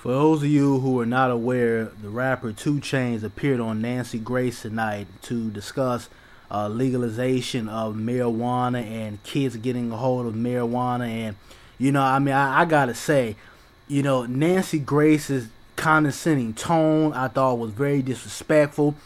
For those of you who are not aware, the rapper 2 Chainz appeared on Nancy Grace tonight to discuss legalization of marijuana and kids getting a hold of marijuana. And, I gotta say, Nancy Grace's condescending tone I thought was very disrespectful.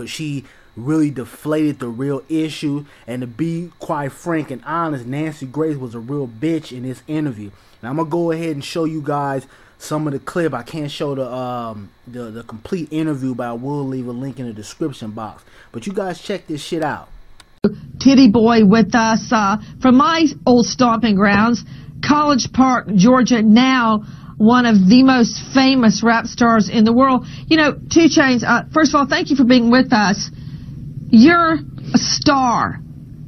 She really deflated the real issue. And to be quite frank and honest, Nancy Grace was a real bitch in this interview. And I'm gonna go ahead and show you guys some of the clip. I can't show the complete interview, but I will leave a link in the description box. But you guys check this shit out. Titty Boy with us from my old stomping grounds, College Park, Georgia, now one of the most famous rap stars in the world. 2 Chainz, first of all, thank you for being with us. You're a star.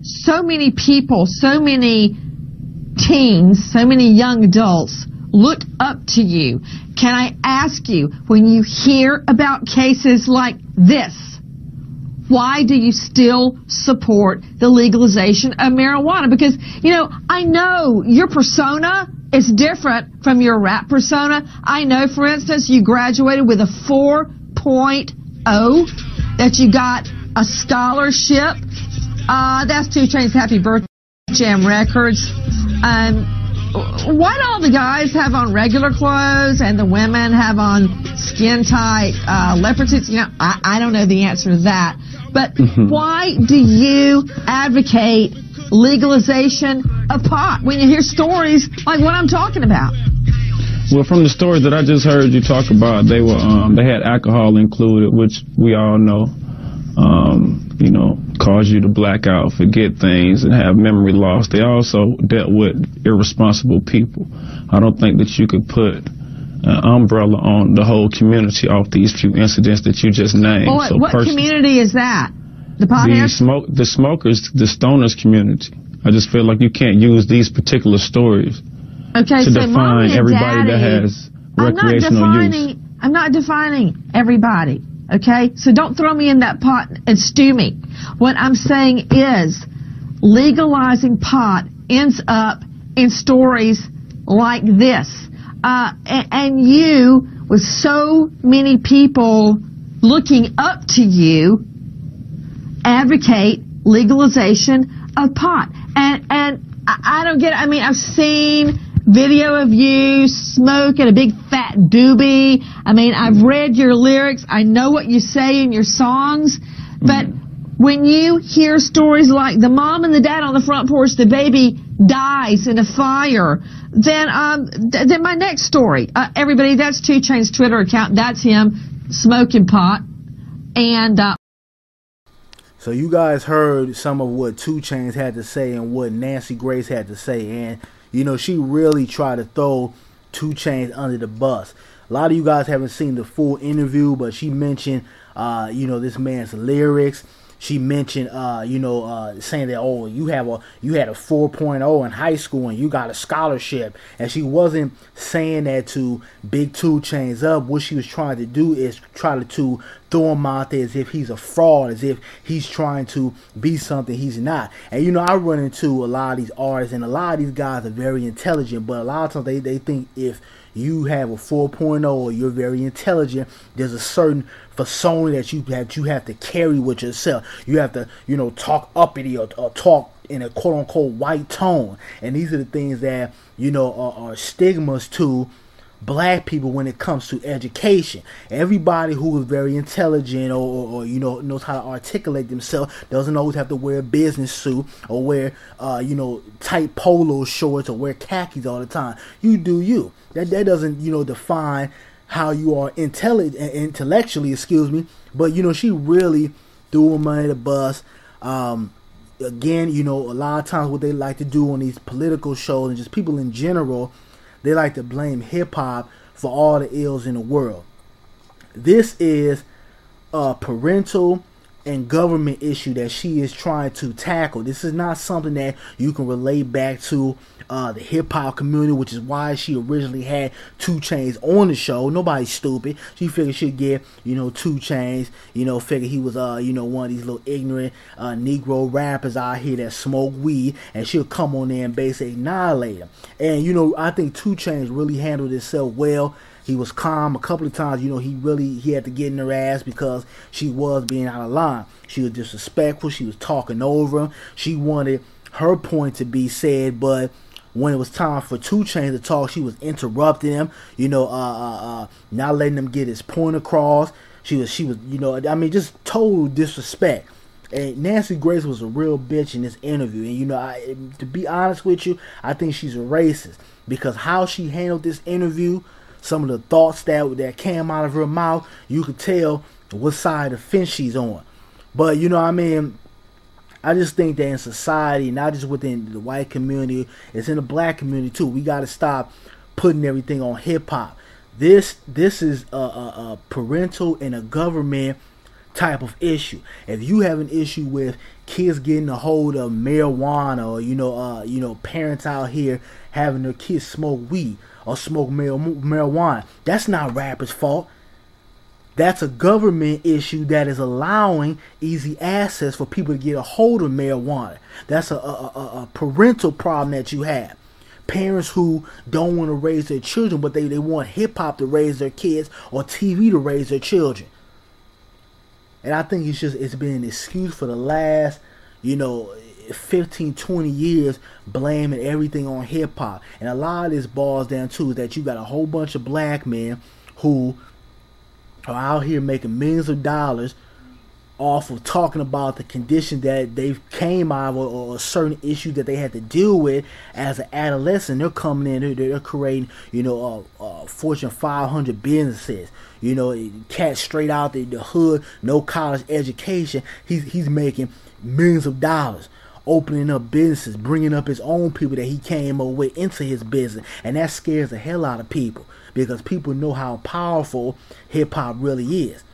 So many people, so many teens, so many young adults look up to you. Can I ask you, when you hear about cases like this, why do you still support the legalization of marijuana? Because, I know your persona is different from your rap persona. I know, for instance, you graduated with a 4.0, that you got a scholarship. That's 2 Chainz' Happy Birthday Jam Records. Why do all the guys have on regular clothes and the women have on skin-tight leopard suits? I don't know the answer to that. But why do you advocate legalization of pot when you hear stories like what I'm talking about? Well, from the stories that I just heard you talk about, they had alcohol included, which we all know, cause you to black out, forget things, and have memory loss. They also dealt with irresponsible people. I don't think that you could put an umbrella on the whole community off these few incidents that you just named. Well, what community is that? The potheads? The smokers, the stoners community. I just feel like you can't use these particular stories to define everybody that has recreational use. I'm not defining everybody. Okay, so don't throw me in that pot and stew me. What I'm saying is legalizing pot ends up in stories like this. And you, with so many people looking up to you, advocate legalization of pot. And I don't get it. I mean, I've seen video of you smoking a big fat doobie. I mean, I've read your lyrics. I know what you say in your songs. But when you hear stories like the mom and the dad on the front porch, the baby dies in a fire, then my next story. Everybody, that's 2 Chainz' Twitter account. That's him smoking pot. And so you guys heard some of what 2 Chainz had to say and what Nancy Grace had to say. And she really tried to throw 2 Chainz under the bus. A lot of you guys haven't seen the full interview, but she mentioned, this man's lyrics. She mentioned, saying that, oh, you had a 4.0 in high school and you got a scholarship. And she wasn't saying that to big 2 Chainz up. What she was trying to do is try to throw him out there as if he's a fraud, as if he's trying to be something he's not. And, I run into a lot of these artists, and a lot of these guys are very intelligent, but a lot of times they think if you have a 4.0 or you're very intelligent, there's a certain persona that you have to carry with yourself. You have to, talk uppity or talk in a quote-unquote white tone. And these are the things that, are stigmas to black people when it comes to education. Everybody who is very intelligent or knows how to articulate themselves doesn't always have to wear a business suit or wear tight polo shorts or wear khakis all the time. You do you. That doesn't define how you are intellectually, but she really threw him under the bus. Again, a lot of times what they like to do on these political shows and just people in general, they like to blame hip-hop for all the ills in the world. This is a parental and government issue that she is trying to tackle. This is not something that you can relate back to the hip-hop community, which is why she originally had 2 Chainz on the show. Nobody's stupid. She figured she'd get 2 Chainz, figured he was one of these little ignorant Negro rappers out here that smoke weed, and she'll come on there and basically annihilate him. And I think 2 Chainz really handled himself well. He was calm. A couple of times, he had to get in her ass because she was being out of line. She was disrespectful. She was talking over him. She wanted her point to be said, but when it was time for 2 Chainz to talk, she was interrupting him, not letting him get his point across. She was, just total disrespect. And Nancy Grace was a real bitch in this interview. And, to be honest with you, I think she's a racist. Because how she handled this interview, some of the thoughts that came out of her mouth, you could tell what side of the fence she's on. But, I just think that in society, not just within the white community, it's in the black community too. We got to stop putting everything on hip-hop. This is a parental and a government type of issue. If you have an issue with kids getting a hold of marijuana, or parents out here having their kids smoke weed or smoke marijuana, that's not rappers' fault. That's a government issue that is allowing easy access for people to get a hold of marijuana. That's a parental problem that you have. Parents who don't want to raise their children, but they want hip-hop to raise their kids or TV to raise their children. And I think it's been an excuse for the last, 15, 20 years blaming everything on hip-hop. And a lot of this boils down to that you got a whole bunch of black men who are out here making millions of dollars off of talking about the condition that they came out of, or a certain issue that they had to deal with as an adolescent. They're coming in, they're creating, Fortune 500 businesses. Cat straight out the hood, no college education. He's making millions of dollars, opening up businesses, bringing up his own people that he came up with into his business, and that scares the hell out of people because people know how powerful hip hop really is.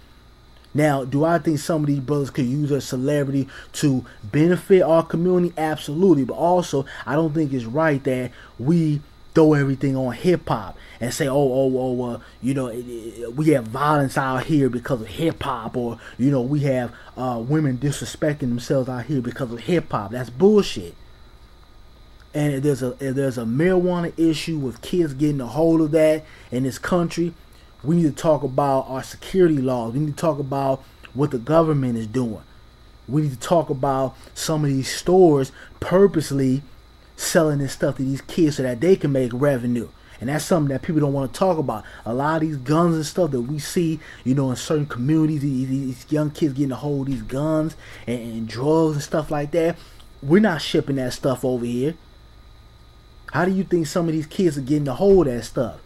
Now, do I think some of these brothers could use a celebrity to benefit our community? Absolutely. But also, I don't think it's right that we throw everything on hip-hop and say, we have violence out here because of hip-hop, or, we have women disrespecting themselves out here because of hip-hop. That's bullshit. And if there's a marijuana issue with kids getting a hold of that in this country, we need to talk about our security laws. We need to talk about what the government is doing. We need to talk about some of these stores purposely selling this stuff to these kids so that they can make revenue. And that's something that people don't want to talk about. A lot of these guns and stuff that we see, in certain communities, these young kids getting a hold of these guns and drugs and stuff like that. We're not shipping that stuff over here. How do you think some of these kids are getting a hold of that stuff?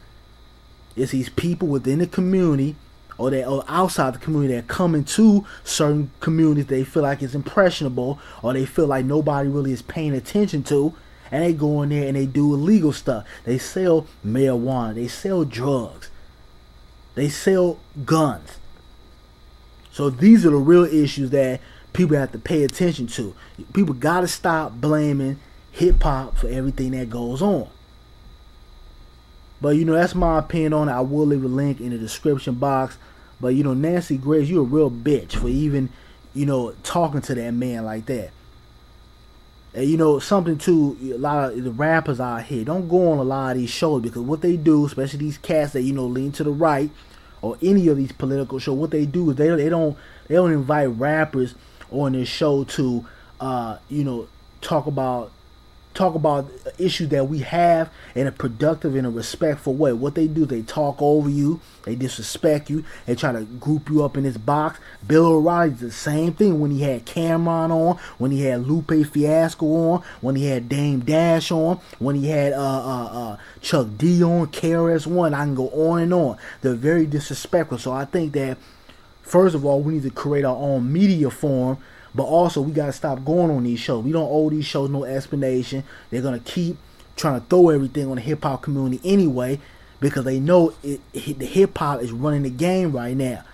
It's these people within the community or outside the community that come into certain communities they feel like it's impressionable, or they feel like nobody really is paying attention to, and they go in there and they do illegal stuff. They sell marijuana, they sell drugs, they sell guns. So these are the real issues that people have to pay attention to. People got to stop blaming hip-hop for everything that goes on. But, that's my opinion on it. I will leave a link in the description box. But, Nancy Grace, you're a real bitch for even, talking to that man like that. And, something too, a lot of the rappers out here, don't go on a lot of these shows, because what they do, especially these cats that, lean to the right, or any of these political shows, what they do is they don't invite rappers on their show to, talk about issues that we have in a productive and a respectful way. What they do, they talk over you, they disrespect you, they try to group you up in this box. Bill O'Reilly did the same thing when he had Cameron on, when he had Lupe Fiasco on, when he had Dame Dash on, when he had Chuck D on, KRS-One. I can go on and on. They're very disrespectful. So I think that, first of all, we need to create our own media form. But also, we got to stop going on these shows. We don't owe these shows no explanation. They're going to keep trying to throw everything on the hip-hop community anyway, because they know the hip-hop is running the game right now.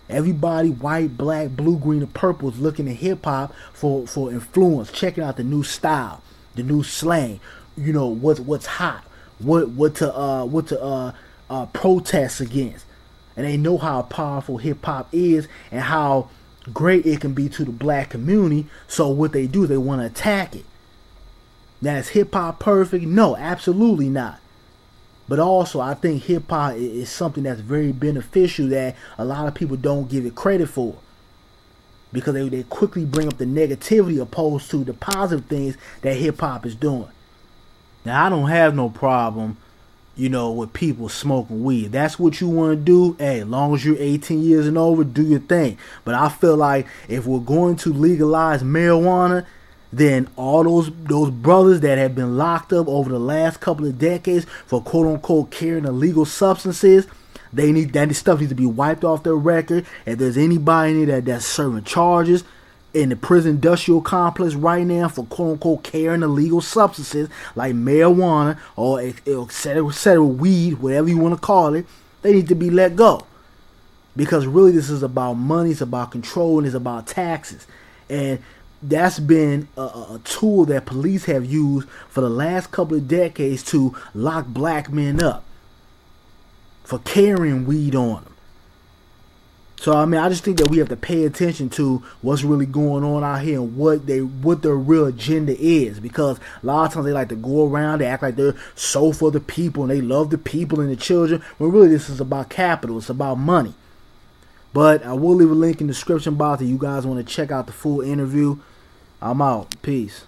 Everybody, white, black, blue, green, and purple, is looking at hip-hop for influence, checking out the new style, the new slang, what's hot, what to protest against. And they know how powerful hip-hop is and how great it can be to the black community. So what they do, they want to attack it. Now, is hip hop perfect? No, absolutely not. But also, I think hip-hop is something that's very beneficial that a lot of people don't give it credit for. Because they quickly bring up the negativity opposed to the positive things that hip-hop is doing. Now, I don't have no problem, with people smoking weed. If that's what you want to do, hey, as long as you're 18 years and over, do your thing. But I feel like if we're going to legalize marijuana, then all those brothers that have been locked up over the last couple of decades for quote-unquote carrying illegal substances, that stuff needs to be wiped off their record. If there's anybody in there that's serving charges in the prison industrial complex right now for quote-unquote carrying illegal substances like marijuana or etc., weed, whatever you want to call it, they need to be let go. Because really this is about money, it's about control, and it's about taxes. And that's been a tool that police have used for the last couple of decades to lock black men up for carrying weed on them. So I just think that we have to pay attention to what's really going on out here and what their real agenda is, because a lot of times they like to go around, they act like they're so for the people and they love the people and the children, when really this is about capital, it's about money. But I will leave a link in the description box if you guys want to check out the full interview. I'm out. Peace.